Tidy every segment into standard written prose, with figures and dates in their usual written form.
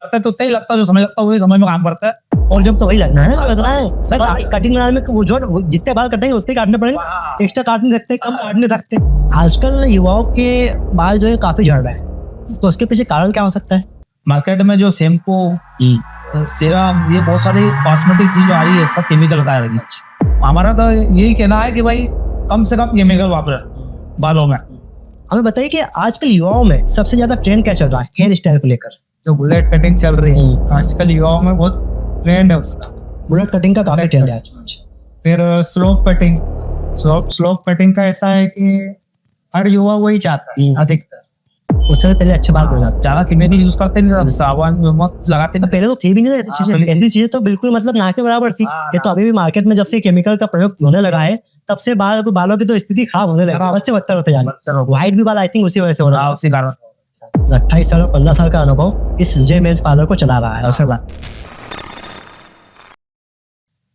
करता है तो उतना ही लगता है, जो समय लगता है वही समय में काम करता है। और जब तो वही लगना है ना, लगना है सर। कटिंग बनाने में वो जितने बाल कटेंगे उतने काटने पड़ेंगे, एक्स्ट्रा काट नहीं सकते, कम काट नहीं सकते। आजकल युवाओं के बाल जो है काफी झड़ रहे हैं, तो उसके पीछे कारण क्या हो सकता है? मार्केट में जो शैम्पू, सीरम, ये बहुत सारी कॉस्मेटिक चीज आ रही है, सब केमिकल का है। हमारा तो यही कहना है कि भाई कम से कम केमिकल वापरे बालों में। हमें बताइए कि आजकल युवाओं में सबसे ज्यादा ट्रेंड क्या चल रहा है हेयर स्टाइल को लेकर? जो बुलेट कटिंग चल रही है आजकल युवाओं में, बहुत ट्रेंड है उसका। बुलेट कटिंग का काफी ट्रेंड है आज। फिर स्लोप कटिंग, स्लोप कटिंग का ऐसा है कि हर युवा वही चाहता है अधिकतर। उससे पहले अच्छे बाल हो जाते, ज्यादा केमिकल यूज करते नहीं, साबुन नमक लगाते नहीं। पहले तो थी भी नहीं ऐसी चीजें। ऐसी चीजें तो बिल्कुल मतलब ना के बराबर थी। ये तो अभी भी मार्केट में जब से केमिकल का प्रयोग होने लगा है तब से बालों की तो स्थिति खराब होने लगी, बच्चे बदतर होते जा रहे हैं। व्हाइट भी बाल आई थिंक उसी वजह से हो रहा है, उसी कारण। 28 साल और 15 साल का अनुभव इस विजय मेंस पार्लर को चला रहा है।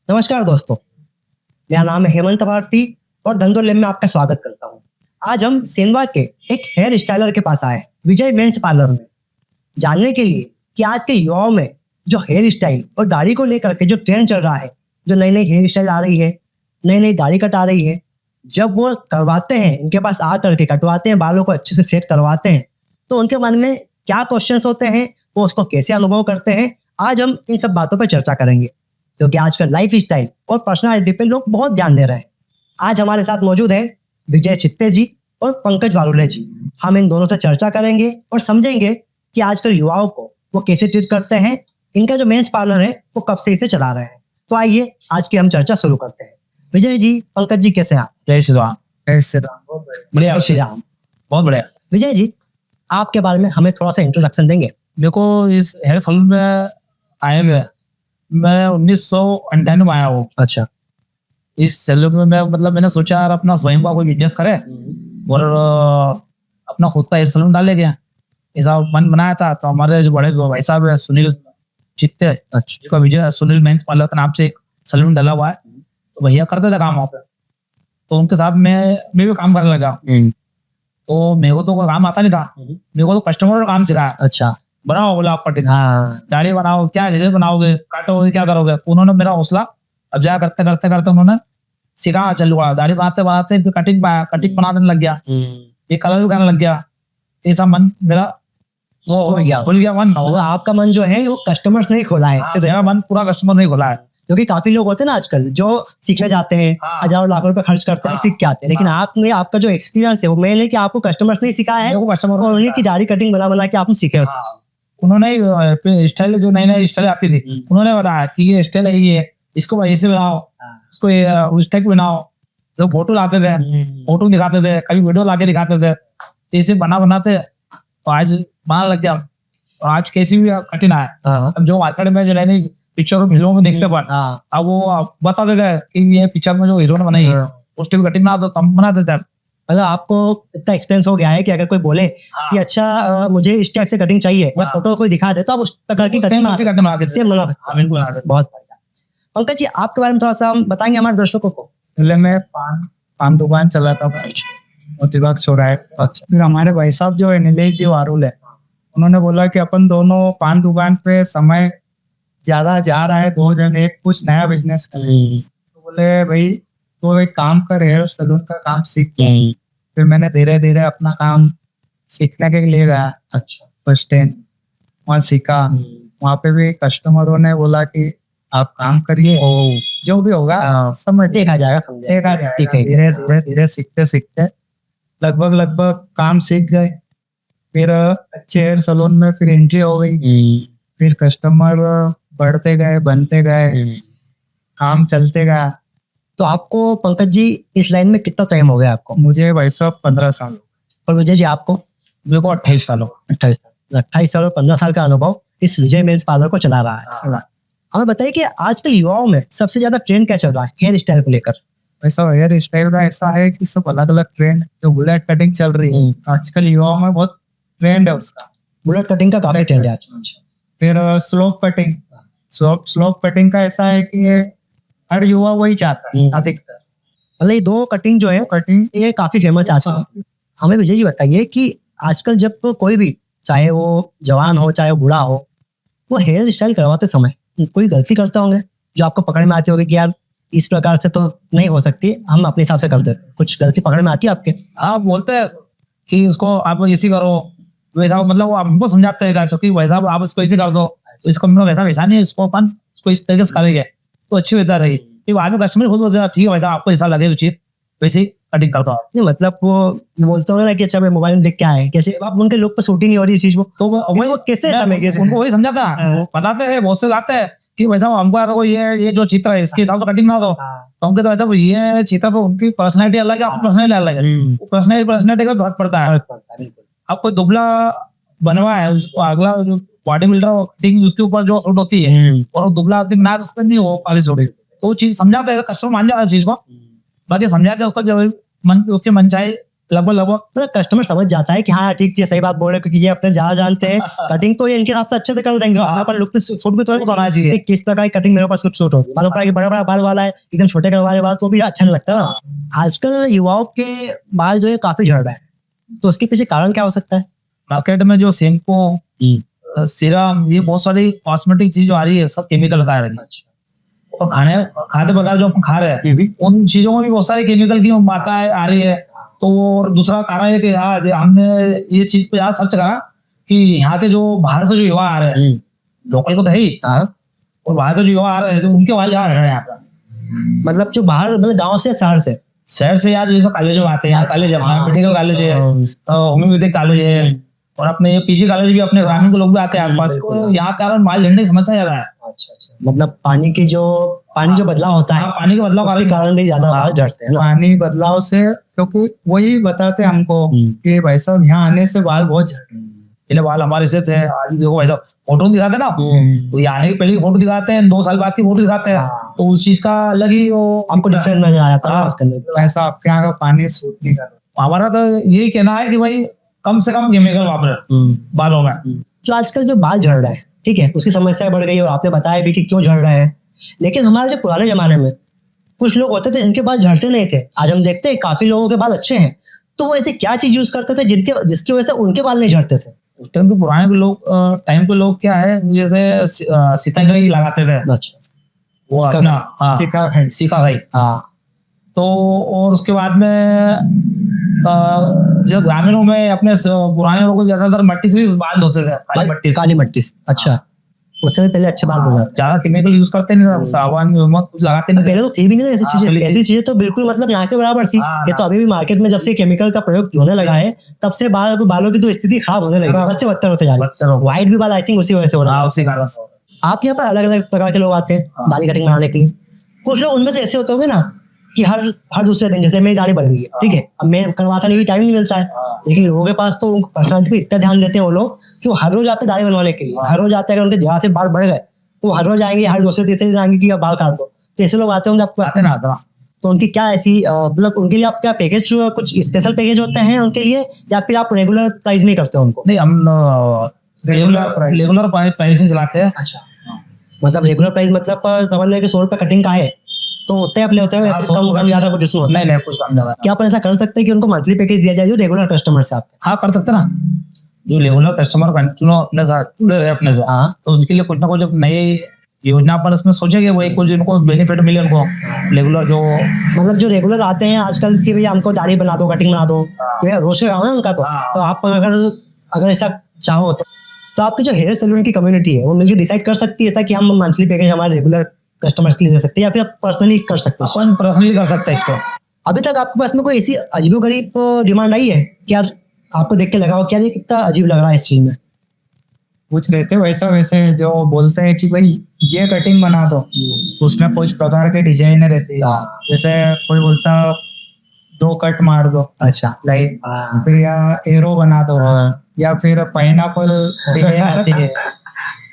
नमस्कार दोस्तों, मेरा नाम है हेमंत भारती और धंधोलेम में आपका स्वागत करता हूँ। आज हम सेंधवा के एक हेयर स्टाइलर के पास आए विजय मेंस पार्लर में, जानने के लिए कि आज के युवाओं में जो हेयर स्टाइल और दाढ़ी को लेकर के जो ट्रेंड चल रहा है, जो नई नई हेयर स्टाइल आ रही है, नई नई दाढ़ी कट आ रही है, जब वो करवाते हैं, इनके पास आ करके कटवाते हैं, बालों को अच्छे से सेट करवाते हैं, तो उनके मन में क्या क्वेश्चंस होते हैं, वो उसको कैसे अनुभव करते हैं। आज हम इन सब बातों पर चर्चा करेंगे, क्योंकि आजकल लाइफ स्टाइल और पर्सनालिटी पे लोग बहुत ध्यान दे रहे हैं। आज हमारे साथ मौजूद है विजय चित्ते जी और पंकज वारुले जी। हम इन दोनों से चर्चा करेंगे और समझेंगे कि आजकल युवाओं को वो कैसे ट्रीट करते हैं, इनका जो मेंस पार्लर है वो कब से इसे चला रहे हैं। तो आइए आज की हम चर्चा शुरू करते हैं। विजय जी, पंकज जी, कैसे हैं आप? जय श्री राम। जय श्री राम। बढ़िया, श्री राम। बहुत बढ़िया। विजय जी, आपके बारे में हमें थोड़ा सा इंट्रोडक्शन देंगे? मेरे को इस हेयर सलून में आए हुए मैं 1998 में आया हूँ। अच्छा। इस सैलून में मैं मतलब मैंने सोचा यार अपना स्वयं का कोई बिजनेस करे और अपना खुद का हेयर सलून डाले गया, ऐसा मन बनाया था। तो हमारे जो बड़े भाई साहब है सुनील चित्ते, जिसका विजय सुनील मेंस पार्लर के नाम से एक सलून डाला हुआ है, तो भैया करते थे काम वहाँ पे, तो उनके साथ मैं भी काम करने लगा। तो मेरे को तो कोई काम आता नहीं था, मेरे को तो कस्टमर का काम सिखाया। अच्छा। बनाओ बोला आप कटिंग, दाढ़ी बनाओ, क्या जैसे बनाओगे, काटोगे, क्या करोगे। उन्होंने मेरा हौसला अफजा करते करते करते उन्होंने सिखा चल हुआ। दाढ़ी बनाते बनाते फिर कटिंग बनाने लग गया, ये कलर भी करने लग गया। ऐसा मन मेरा वो हो गया, खुल गया मन। मतलब आपका मन जो है वो कस्टमर्स नहीं खोला है? मेरा मन पूरा कस्टमर नहीं खोला है, क्योंकि काफी लोग होते हैं ना आजकल जो सीखने जाते हैं, हजारों लाखों रुपए खर्च करते हैं, सीख के आते हैं, लेकिन आपने, आपका जो एक्सपीरियंस है वो मेन है कि आपको कस्टमर्स नहीं सिखाया है, कस्टमर और उन्हीं की दाढ़ी कटिंग बना के आपने सीखे। उन्होंने स्टाइल, जो नई नई स्टाइल आती थी, उन्होंने बताया कि ये स्टाइल है, ये इसको ऐसे बनाओ, इसको उस टाइप बनाओ। तो फोटो लाते थे, फोटो दिखाते थे, कभी वीडियो लाके दिखाते थे, ऐसे बनाते। तो आज बना लग गया। और आज कैसी भी कठिन है, अब जो मार्केट में जो नई नई पिक्चर फिल्मों में देखते पर अब वो बताते थे कि ये पिक्चर में जो हीरो ने बनाई है उस टाइप कटिंग बना दो, कम बना देते। मतलब आपको इतना एक्सपीरियंस हो गया है कि अगर कोई बोले कि अच्छा मुझे इस टाइप से कटिंग चाहिए, मैं फोटो कोई दिखा दे, तो आप उस प्रकार की कटिंग बना देते। बहुत। पंकज जी, आपके बारे में थोड़ा सा हम बताएंगे हमारे दर्शकों को? मैं पान दुकान चलाता था मोतीबाग चौराहे। अच्छा। फिर हमारे भाई साहब जो है नीलेश जी वारुल है, उन्होंने बोला कि अपन दोनों पान दुकान पे समय ज्यादा जा रहा है, दो जन एक कुछ नया बिजनेस करें। तो बोले भाई तो एक काम कर, हेयर सलून का काम सीख। फिर मैंने धीरे धीरे अपना काम सीखने के लिए गया। अच्छा। बस स्टैंड वहाँ सीखा, वहाँ पे भी कस्टमरों ने बोला कि आप काम करिए, जो भी होगा समझ देखा जाएगा। ठीक है। धीरे धीरे धीरे सीखते सीखते लगभग काम सीख गए। फिर अच्छे हेयर सलून में फिर एंट्री हो गई, फिर कस्टमर बढ़ते गए, बनते गए, काम चलते गया। तो आपको पंकज जी इस लाइन में कितना टाइम हो गया आपको? मुझे भाई साहब 15 साल। और विजय जी आपको? मेरे को 28 साल हो। 28 साल और 15 साल का अनुभव इस विजय मेंस पार्लर को चला रहा है। हमें बताइए कि आजकल युवाओं में सबसे ज्यादा ट्रेंड क्या चल रहा है हेयर स्टाइल को लेकर? वैसा हेयर स्टाइल का ऐसा है कि सब अलग अलग ट्रेंड, जो बुलेट कटिंग चल रही है आजकल युवाओं में, बहुत ट्रेंड है उसका। बुलेट कटिंग का काफी ट्रेंड है आज। फिर स्लोप कटिंग का ऐसा है कि हर युवा वही चाहता है अधिकतर। मतलब ये दो कटिंग जो है कटिंग ये काफी फेमस है आजकल। हमें विजय जी बताइए कि आजकल जब कोई भी, चाहे वो जवान हो चाहे वो बूढ़ा हो, वो हेयर स्टाइल करवाते समय कोई गलती करते होंगे जो आपको पकड़ में आती होगी कि यार इस प्रकार से तो नहीं हो सकती, हम अपने हिसाब से कर देते हैं। कुछ गलती पकड़ में आती है आपके? आप बोलते हैं कि इसको आप इसी करो वैसा, मतलब वो हमको समझाते हैं कि वैसा आप इसको इसी कर दो, तो इसको मतलब वैसा नहीं है, इसको अपन इसको इस तरीके से करेंगे तो अच्छी बेहतर रहेगी। फिर बाद में कस्टमर खुद बोलते हैं ठीक है वैसा आपको ऐसा लगे उचित वैसे कटिंग करता हूँ। नहीं मतलब वो बोलते होंगे ना कि अच्छा मैं मोबाइल में देख के आए, कैसे अब उनके लोग पर सूट ही नहीं हो रही इस चीज को, तो वो कैसे उनको वही समझाता है, वो बताते हैं बहुत से लाते हैं कि वैसा हमको यार वो ये जो चित्र है इसके हिसाब से कटिंग ना दो, तो हमको तो वैसा ये चित्र पर उनकी पर्सनैलिटी अलग है, आपकी पर्सनैलिटी अलग है, पर्सनैलिटी का फर्क पड़ता है। अब कोई दुबला बनवा है उसको अगला जो बॉडी बिल्डर कटिंग उसके ऊपर जो सूट होती है और वो दुबला आदमी ना उस पर नहीं हो पॉलिश हो रही, तो वो चीज समझाते हैं, कस्टमर मान जाता है चीज को, बाकी समझा के उसको जब उसके मन चाहे लगभग मतलब कस्टमर समझ जाता है कि हाँ ठीक है, सही बात बोल रहे हैं, क्योंकि ये अपने ज्यादा जानते हैं। कटिंग तो ये इनके हाथ से अच्छे से कर देंगे, वहाँ पर लुक पे सूट भी तो होना चाहिए कि किस प्रकार की कटिंग मेरे पास कुछ सूट होगी। मतलब बड़ा बड़ा बाल वाला है, एकदम छोटे करवाने वाला तो भी अच्छा नहीं लगता ना। आजकल युवाओं के बाल जो है काफी झड़ रहा है, तो उसके पीछे कारण क्या हो सकता है? मार्केट में जो शैम्पू सीरम ये बहुत सारी कॉस्मेटिक चीज जो आ रही है सब केमिकल का आ रही है, और खाद्य पदार्थ जो हम खा रहे हैं उन चीजों में भी बहुत सारे केमिकल की मात्रा आ रही है। तो और दूसरा कारण है कि यार हमने ये चीज पे यार सर्च करा कि यहाँ के जो बाहर से जो युवा आ रहे हैं, लोकल को तो है ही, और बाहर के जो युवा आ रहे हैं तो उनके बाल यहाँ रह रहे हैं यहाँ पर, मतलब जो बाहर मतलब गाँव से शहर से यार जैसे कॉलेज में आते हैं, यहाँ कॉलेज है, मेडिकल कॉलेज है, होम्योपैथिक कॉलेज है, और अपने ये पीजी कॉलेज भी अपने ग्रामीण के लोग भी आते हैं आसपास, तो यहाँ कारण बाल झड़ने की समस्या ज्यादा है। अच्छा, मतलब पानी जो बदलाव होता है, पानी के बदलाव के कारण भी ज्यादा बाल झड़ते हैं। पानी बदलाव से, क्योंकि वही बताते हैं हमको कि भाई साहब यहाँ आने से बाल बहुत झड़ते हैं, पहले बाल हमारे से थे, आज देखो भाई साहब फोटो दिखाते ना, तो ये आने के पहले की फोटो दिखाते हैं, 2 साल बाद की फोटो दिखाते हैं, तो उस चीज का अलग ही वो हमको डिफरेंस नजर आया था उसके अंदर। ऐसा आपके यहाँ का पानी सूट नहीं कर रहा। हमारा तो यही कहना है कि भाई कम से कम केमिकल वापरे बालों में। जो आजकल जो बाल झड़ रहा है, ठीक है, उसकी समस्या बढ़ गई और आपने बताया भी कि क्यों झड़ रहा है, लेकिन हमारे जो पुराने जमाने में कुछ लोग होते थे जिनके बाल झड़ते नहीं थे। आज हम देखते हैं काफी लोगों के बाल अच्छे हैं, तो वो ऐसे क्या चीज यूज करते थे जिसकी वजह से उनके बाल नहीं झड़ते थे? उस टाइम के पुराने के लोग टाइम के लोग क्या है, जैसे सीतागढ़ी लगाते थे, वो अपना सीखा गई, तो और उसके बाद में जो ग्रामीणों में अपने पुराने लोगों ज्यादातर मट्टी से भी बाल धोते थे, काली मट्टी से। अच्छा, उससे भी पहले अच्छे बाल हो जाते, ज्यादा केमिकल यूज करते नहीं थे, साबुन कुछ लगाते नहीं, पहले तो थी भी नहीं ऐसी चीजें। ऐसी चीजें तो बिल्कुल मतलब यहाँ के बराबर थी। ये तो अभी भी मार्केट में जब से केमिकल का प्रयोग होने लगा है तब से बालों की तो स्थिति खराब होने लगी, बच्चे बदतर होते जा रहे हैं। व्हाइट भी बाल आई थिंक उसी वजह से हो रहा है, उसी कारण। आप यहाँ पर अलग अलग प्रकार के लोग आते हैं दाढ़ी कटिंग कराने के लिए। कुछ लोग उनमें से ऐसे होते होंगे ना कि हर दूसरे दिन, जैसे मेरी दाढ़ी बढ़ गई है, ठीक है, अब मैं करवाता नहीं, टाइम नहीं मिलता है, लेकिन लोगों के पास तो पर्सनालिटी पे इतना ध्यान देते हैं वो लोग कि वो हर रोज आते दाढ़ी बनवाने के लिए। हर रोज आते हैं, अगर उनके यहाँ से बाल बढ़ गए तो हर रोज आएंगे, हर दूसरे तीसरे दिन आएंगे कि बाल काट दो। तो ऐसे लोग आते होंगे आपको? आते ना आता, तो उनकी क्या ऐसी मतलब उनके लिए आप क्या पैकेज, कुछ स्पेशल पैकेज होते हैं उनके लिए, या फिर आप रेगुलर प्राइस नहीं करते उनको? नहीं, हम रेगुलर प्राइसिंग चलाते हैं। अच्छा, मतलब रेगुलर प्राइस मतलब समझ लें कि 100 रुपये कटिंग का है तो उतने अपने होते हैं, कम ज्यादा कुछ इसमें होता है? नहीं, कुछ कम ज्यादा। क्या अपन ऐसा कर सकते हैं कि उनको मंथली पैकेज दिया जाए जो रेगुलर कस्टमर से आपके? हाँ, कर सकते ना, जो रेगुलर कस्टमर कंटिन्यू अपने साथ जुड़े रहे अपने से, तो उनके लिए कुछ ना कुछ नई योजना पर उसमें सोचेंगे, वही कुछ इनको बेनिफिट मिले उनको रेगुलर, जो मतलब जो रेगुलर आते हैं आजकल की, भैया हमको दाढ़ी बना दो, कटिंग बना दो, तो रोशे रहा है उनका। तो आप अगर ऐसा चाहो तो आपकी जो हेयर सैलून की कम्युनिटी है वो मिलकर डिसाइड कर सकती है कि हम मंथली पैकेज हमारे रेगुलर कस्टमर्स के लिए दे सकते हैं, या फिर आप पर्सनली कर सकते हैं? पर्सनली कर सकते हैं इसको। अभी तक आपके पास में कोई ऐसी अजीबोगरीब डिमांड आई है कि यार आपको देख के लगा हो क्या ये कितना अजीब लग रहा है इस चीज में? कुछ रहते वैसा, वैसे जो बोलते हैं कि भाई ये कटिंग बना दो, उसमें कुछ प्रकार के डिजाइन रहती है, जैसे कोई बोलता 2 कट मार दो, अच्छा, लाइक, फिर या एरो बना दो, या फिर पाइनएप्पल आती है,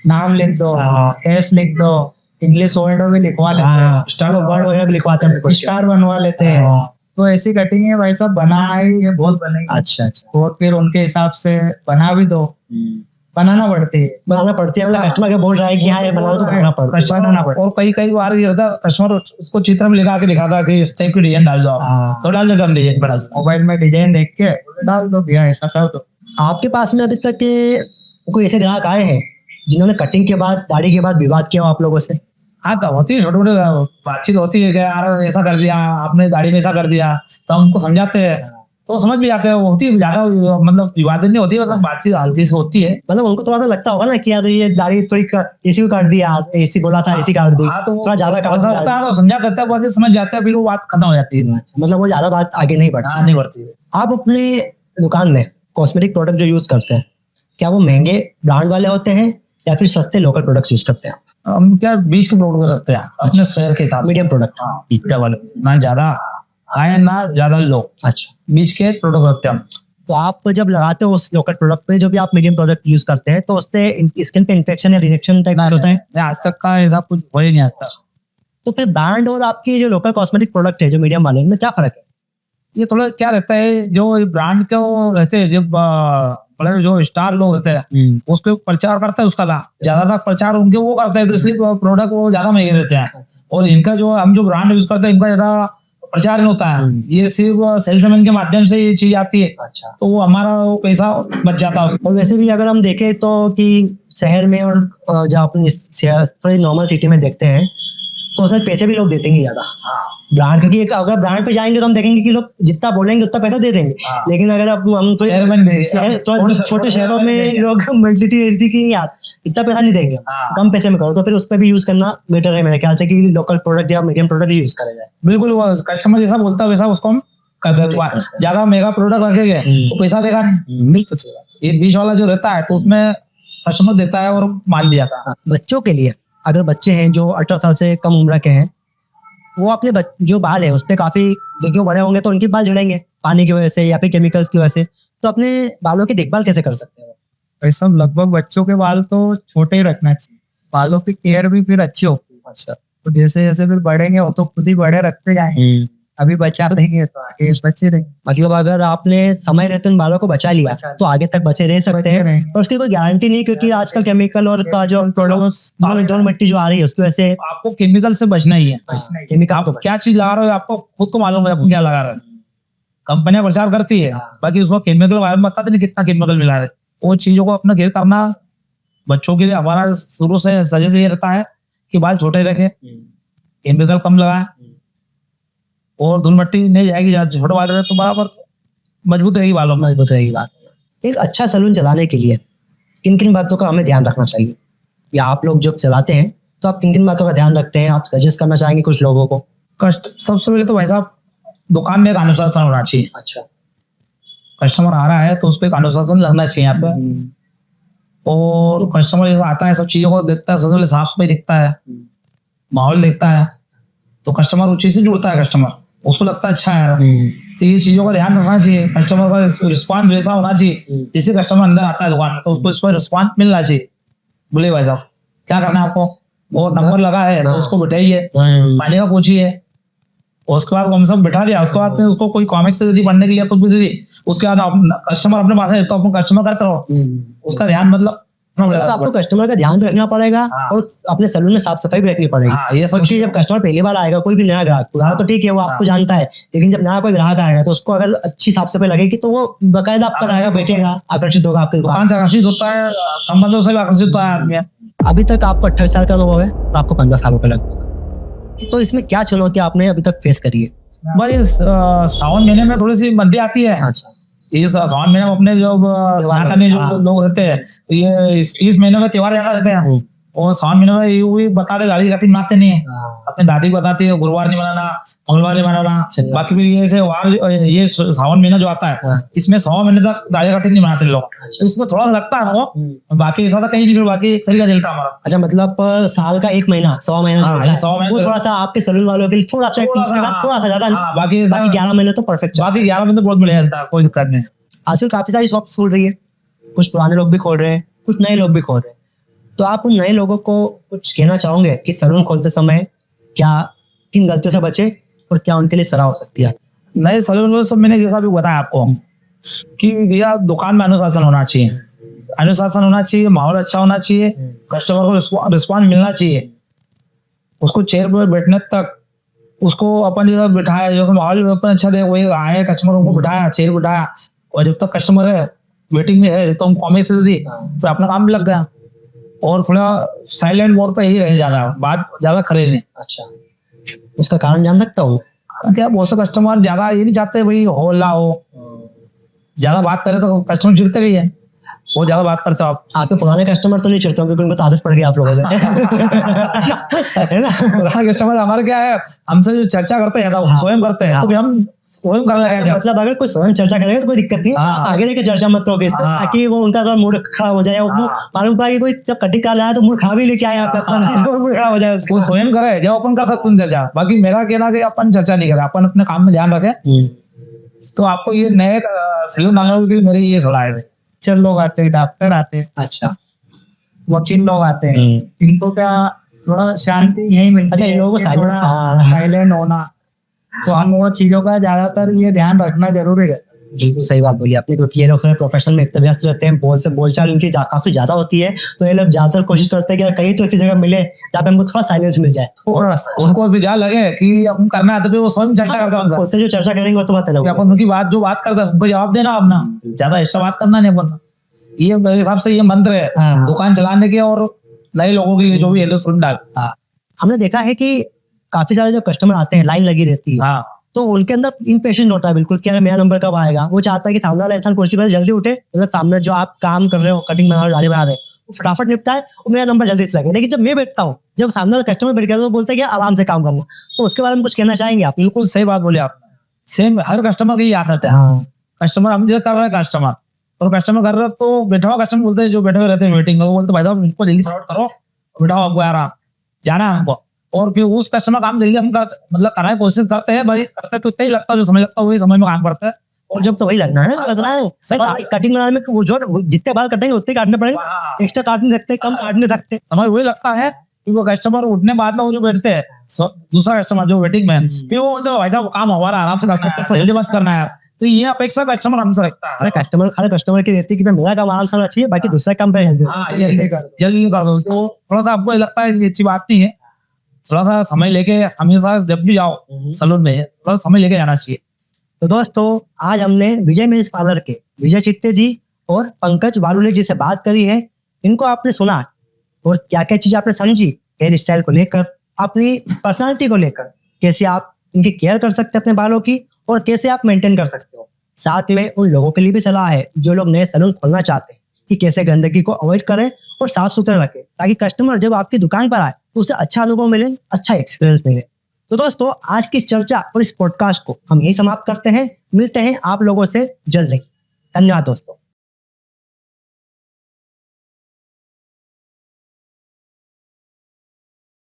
नाम लिख दो, एस लिख दो, इंग्लिश वर्ड भी लिखवा लेते हैं, स्टार वर्ड वगैरह भी लिखवाते हैं, स्टार बनवा लेते हैं। तो ऐसी कटिंग है भाई साहब, बना है ये बहुत बनेगी। अच्छा, और फिर उनके हिसाब से बना भी दो, बनाना पड़ती है, मतलब कस्टमर के बोल रहा है कि हाँ ये बना दो, बनाना पड़ता। और कई बार ये होता है कस्टमर उसको चित्र में लिखा के दिखाता कि इस टाइप की डिजाइन डाल दो, तो डाल देता हम डिजाइन बना, मोबाइल में डिजाइन देख के डाल दो भैया, ऐसा कर दो। आपके पास में अभी तक कोई ऐसे ग्राहक आए हैं जिन्होंने कटिंग के बाद, दाढ़ी के बाद विवाद किया हो आप लोगों से? हाँ तो होती है, छोटे छोटे बातचीत होती है कि यार ऐसा कर दिया आपने, दाढ़ी में ऐसा कर दिया, तो हम उनको समझाते हैं तो वो समझ भी जाते हैं। वो होती है ज्यादा, मतलब विवाद नहीं होती है, मतलब बातचीत हल्की से होती है। मतलब उनको थोड़ा सा लगता होगा ना कि यार ये दाढ़ी थोड़ी एसी को काट दिया, एसी बोला था एसी काट दी, हाँ तो थोड़ा ज्यादा काट होता दिया। है तो समझा करता है, बाकी समझ जाते हैं, फिर वो बात खत्म हो जाती है। मतलब वो ज्यादा बात आगे नहीं बढ़ती। हाँ नहीं बढ़ती है। आप अपने दुकान में कॉस्मेटिक प्रोडक्ट जो यूज करते हैं, क्या वो महंगे ब्रांड वाले होते हैं या फिर सस्ते लोकल प्रोडक्ट्स यूज करते हैं? हम क्या बीच के प्रोडक्ट रखते हैं अपने शहर के हिसाब से। Medium product. हाँ डबल, ना ज्यादा हाई ना ज्यादा लो, अच्छा, बीच के प्रोडक्ट रखते हैं हम। तो आप जब लगाते हो उस लोकल प्रोडक्ट पे, जो भी आप मीडियम प्रोडक्ट यूज करते हैं, तो उससे स्किन पे इन्फेक्शन या रिएक्शन टाइप होता है? नहीं, आज तक का ऐसा कुछ हो ही नहीं आज तक। तो फिर ब्रांड और आपकी जो लोकल कॉस्मेटिक प्रोडक्ट है जो मीडियम वाले, इनमें क्या फर्क है? ये थोड़ा क्या रहता है, जो ब्रांड के वो रहते हैं, जब बड़े जो स्टार लोग रहते हैं उसको प्रचार करता है, उसका ज्यादातर प्रचार उनके वो करते हैं, तो इसलिए प्रोडक्ट वो ज्यादा महंगे रहते हैं। और इनका जो हम जो ब्रांड यूज करते हैं, इनका ज्यादा प्रचार नहीं होता है, ये सिर्फ सेल्समैन के माध्यम से ये चीज आती है, अच्छा। तो वो हमारा वो पैसा बच जाता है। और वैसे भी अगर हम देखें तो कि शहर में और जहाँ अपनी थोड़ी नॉर्मल सिटी में देखते हैं, तो उसमें पैसे भी लोग देते हैं ज्यादा ब्रांड, क्योंकि अगर ब्रांड पे जाएंगे तो हम देखेंगे कि लोग जितना बोलेंगे उतना पैसा दे देंगे। हाँ। लेकिन अगर अब हम कोई शहर में नहीं, छोटे शहरों में लोग सिटी एचडी की यार इतना पैसा नहीं देंगे, हाँ। कम पैसे में करो, तो फिर उस पर भी यूज करना बेटर है मेरे ख्याल से, कि लोकल प्रोडक्ट या मीडियम प्रोडक्ट यूज करा जाए। बिल्कुल, वो कस्टमर जैसा बोलता है वैसा उसको हम कर देते हैं। ज्यादा महंगा प्रोडक्ट रखेंगे तो पैसा देगा नहीं, ये बीच वाला जो रहता है तो उसमें कस्टमर देता है और मान भी जाता है। बच्चों के लिए, अगर बच्चे हैं जो 18 साल से कम उम्र के हैं, वो अपने जो बाल है उस पर काफी, देखिए बड़े होंगे तो उनके बाल झड़ेंगे पानी की वजह से या फिर केमिकल्स की वजह से, तो अपने बालों की देखभाल कैसे कर सकते हैं? ऐसा लगभग बच्चों के बाल तो छोटे ही रखना चाहिए, बालों की केयर भी फिर अच्छी होती है। अच्छा, तो जैसे जैसे फिर बढ़ेंगे वो तो खुद ही बड़े रखते जाएंगे, अभी बचा देंगे तो आगे बच्चे रहेंगे। मतलब अगर आपने समय रहते उन बालों को बचा लिया तो आगे तक बचे रह सकते हैं, और उसकी कोई गारंटी नहीं, क्योंकि आजकल केमिकल और का जो प्रोडक्ट धूल मिट्टी जो आ रही है उसकी वजह से आपको केमिकल से बचना ही है। केमिकल आप क्या चीज लगा रहे हो आपको खुद को मालूम है, आपको क्या लगा रहे हो। कंपनियां प्रचार करती है, बाकी उसको केमिकल बताते नहीं कितना केमिकल मिला है। वो चीजों को अपना केयर करना बच्चों के लिए हमारा शुरू से सजेशन ये रहता है कि बाल छोटे रखे, केमिकल कम लगाए, और धूल मिट्टी नहीं जाएगी। छोटे बाल रहे तो बराबर मजबूत रहेगी, बालों में मजबूत रहेगी बात। एक अच्छा सैलून चलाने के लिए किन किन बातों का हमें ध्यान रखना चाहिए, या आप लोग जब चलाते हैं तो आप किन किन बातों का ध्यान रखते हैं, आप सजेस्ट करना चाहेंगे कुछ लोगों को? सबसे पहले तो भाई साहब दुकान में एक अनुशासन होना चाहिए। अच्छा, कस्टमर आ रहा है तो उसको एक अनुशासन लगना चाहिए यहाँ पे, और कस्टमर जैसा आता है सब चीजों को देखता है, सबसे पहले साफ सफाई दिखता है, माहौल देखता है, तो कस्टमर उस चीज से जुड़ता है, कस्टमर उसको लगता है अच्छा है। तो ये चीजों का ध्यान रखना चाहिए, कस्टमर का रिस्पॉन्स वैसा होना चाहिए, जैसे कस्टमर अंदर आता है दुकान में तो उसको इसका रिस्पॉन्स मिलना चाहिए, बोले भाई साहब क्या करना है आपको, और नंबर लगा है तो उसको बिठाइए, पानी का पूछिए, उसके बाद हम सब बिठा दिया, उसके बाद फिर उसको कोई कॉमिक्स दे दी पढ़ने के लिए, कुछ भी दे दी, उसके बाद कस्टमर अपने पास है तो अपने कस्टमर करते रहो, उसका ध्यान मतलब आपको कस्टमर का ध्यान रखना पड़ेगा। हाँ। और अपने सैलून में साफ सफाई भी रखनी पड़ेगी। हाँ, ये सब क्योंकि जब कस्टमर पहली बार आएगा, कोई भी नया ग्राहक, पुराना तो ठीक है वो आपको जानता है, लेकिन जब नया कोई ग्राहक आएगा तो उसको अगर अच्छी साफ सफाई लगेगी तो वो बकायदा आपका आएगा, बैठेगा, आकर्षित होगा आपके दुकान दुकान से आकर्षित होता है, संबंधों से भी आकर्षित होता है आदमी। अभी तक आपको 28 साल का अनुभव है तो आपको 15 सालों का लगभग, तो इसमें क्या चुनौती आपने अभी तक फेस करी है? भाई सावन महीने में थोड़ी सी मंदी आती है। अच्छा, इस सावन महीने में अपने जो सनातनी जो लोग रहते हैं, तो ये इस महीने में त्योहार ज्यादा रहते हैं, और सावन महीने में ये भी बता दे दाढ़ी कटिंग बनाते नहीं है, अपनी दादी बताती है गुरुवार नहीं बनाना, मंगलवार नहीं बनाना, बाकी भी ये से वार ये सावन महीना जो आता है इसमें 100 महीने तक दाढ़ी कटिंग नहीं बनाते लोग, तो इसमें थोड़ा सा लगता है वो, बाकी ऐसा कहीं नहीं, बाकी तरीका चलता हमारा। अच्छा, मतलब साल का 1 महीना 100 महीना हाँ, जो होता है, 100 महीना वो थोड़ा सा आपके सैलून वालों के लिए थोड़ा सा ज्यादा, बाकी 11 महीने तो परफेक्ट। बाकी 11 महीने बहुत बढ़िया चलता है, कोई दिक्कत नहीं। आजकल काफी सारी शॉप्स खुल रही है, कुछ पुराने लोग भी खोल रहे हैं, कुछ नए लोग भी खोल रहे हैं, तो आप उन नए लोगों को कुछ कहना चाहोगे कि सैलून खोलते समय क्या किन गलतियों से बचे और क्या उनके लिए सलाह हो सकती है? नए सैलून सब मैंने जैसा भी बताया आपको कि भैया दुकान में अनुशासन होना चाहिए, अनुशासन होना चाहिए, माहौल अच्छा होना चाहिए, कस्टमर को रिस्पॉन्स मिलना चाहिए, उसको चेयर पर बैठने तक उसको अपन जैसा बिठाया, जैसे माहौल अपन अच्छा दे, वही आए कस्टमर को बिठाया, चेयर बिठाया, और जब तक कस्टमर है वेटिंग में है तो हम कॉमिक्स दे दी, फिर अपना काम भी लग गया। और थोड़ा साइलेंट मोड पे ही रहे, ज्यादा बात ज्यादा करे नहीं। अच्छा, इसका कारण जान सकता हूँ? क्या बहुत से कस्टमर ज्यादा ये नहीं चाहते भाई हौला हो, ज्यादा बात करे तो कस्टमर चिढ़ते भी है, वो ज्यादा बात करते हो आप। आपके पुराने कस्टमर तो नहीं चिढ़ते होंगे, क्योंकि उनको तो आदत पड़ गई आप लोगों से है ना? पुराने कस्टमर हमारे क्या है, हमसे जो चर्चा करते हैं ना, वो स्वयं करते हैं, तो भी हम स्वयं कर रहे हैं। मतलब अगर कोई स्वयं चर्चा करेगा तो कोई दिक्कत नहीं, हाँ। आगे लेके चर्चा मत करोगे इससे, हाँ। ताकि वो उनका थोड़ा मूड खराब हो जाए। वो मालूम पड़ा कि कोई जब कटिंग का लाया तो मूड खराब ही लेके आया यहाँ पे अपना, मूड खराब हो जाए उसको। वो स्वयं करे, जब अपन कर सकते हैं चर्चा। बाकी मेरा कहना कि अपन चर्चा नहीं करें, अपन अपने काम में ध्यान रखें। तो आपको ये नए सैलून डालने की मेरी ये सलाह है। टीचर लोग आते हैं, डॉक्टर आते हैं, अच्छा, वकील लोग आते हैं, इनको क्या थोड़ा शांति यही मिलती अच्छा, है, इन लोगों को साइलेंट होना। तो हम वो चीजों का ज्यादातर ये ध्यान रखना जरूरी है। बिल्कुल सही बात बोली आपने, क्योंकि ये लोग सारे प्रोफेशनल में इतने व्यस्त रहते हैं, बोलचाल इनकी काफी ज्यादा होती है, तो ये लोग ज्यादातर कोशिश करते हैं कि यार कहीं तो ऐसी जगह मिले जहाँ पे हमको थोड़ा साइलेंस मिल जाए। थोड़ा उनको भी ध्यान लगे कि अपन करना है, तो फिर वो स्वयं चर्चा करते हैं उनसे। उससे जो चर्चा करेंगे वो तो बात अलग कि है। अपन उनकी बात जो बात करते हैं उनको जवाब देना अपना, ज्यादा एक्स्ट्रा बात करना नहीं अपन। ये मेरे हिसाब से ये मंत्र है दुकान चलाने के और नए लोगों के लिए जो भी सैलून डाल। हमने देखा है कि काफी सारे जो कस्टमर आते हैं, लाइन लगी रहती है, हाँ, तो उनके अंदर इम्पेशेंट होता है बिल्कुल कि यार मेरा नंबर कब आएगा। वो चाहता है कि सामने वाला इंसान कुर्सी पर जल्दी उठे, मतलब सामने जो आप काम कर रहे हो, कटिंग बना रहे हो, दाढ़ी बना रहे हो, वो फटाफट निपटाए और मेरा नंबर जल्दी से लगे। लेकिन जब मैं बैठता हूँ, जब सामने वाला कस्टमर बैठ गया तो वो बोलता है कि आराम से काम करूँ। तो उसके बारे में कुछ कहना चाहेंगे आप? बिल्कुल सही बात बोले आप। सेम हर कस्टमर की आदत है। कस्टमर हम जो कर रहे हैं कस्टमर, और कस्टमर कर रहे हो तो बैठा हुआ कस्टमर बोलते हैं, जो बैठे हुए रहते हैं मीटिंग में, वो बोलते भाई साहब इनको जल्दी सॉर्ट करो, बैठाओ आपको आराम जाना है हमको। और फिर उस कस्टमर काम जल्दी हम मतलब कराने की कोशिश करते हैं भाई, करते तो इतना ही लगता है, जो समय लगता है वही समय में काम करते हैं। और जब तो वही लगना है, लगना है सही। कटिंग बनाने में वो जो जितने बाल कटेंगे उतने काटने पड़ेंगे, एक्स्ट्रा काट नहीं सकते, कम काट नहीं सकते। समय वही लगता है कि वो कस्टमर उठने बाद में वो जो बैठते हैं, दूसरा कस्टमर जो वेटिंग में, फिर वो बोलते भाई साहब काम हमारा आराम से करते, जल्दी बंद करना है। तो ये अपेक्षा कस्टमर हमसे रखता है। हर कस्टमर की रहती है कि मेरा काम आराम से होना चाहिए, बाकी दूसरा काम पे जल्दी कर दो। तो थोड़ा सा आपको लगता है ये अच्छी बात नहीं है, थोड़ा सा समय लेके हमेशा जब भी जाओ सैलून में थोड़ा समय लेके जाना चाहिए। तो दोस्तों, आज हमने विजय मेंस पार्लर के विजय चित्ते जी और पंकज वालुले जी से बात करी है। इनको आपने सुना और क्या क्या चीज आपने समझी हेयर स्टाइल को लेकर, अपनी पर्सनालिटी को लेकर, कैसे आप इनकी केयर कर सकते हैं अपने बालों की, और कैसे आप मेंटेन कर सकते हो। साथ में उन लोगों के लिए भी सलाह है जो लोग नए सैलून खोलना चाहते हैं कि कैसे गंदगी को अवॉइड करें और साफ सुथरा रखें, ताकि कस्टमर जब आपकी दुकान पर आए तो उसे अच्छा अनुभव मिले, अच्छा एक्सपीरियंस मिले। तो दोस्तों, आज की इस चर्चा और इस पॉडकास्ट को हम यही समाप्त करते हैं। मिलते हैं आप लोगों से जल्द ही। धन्यवाद दोस्तों।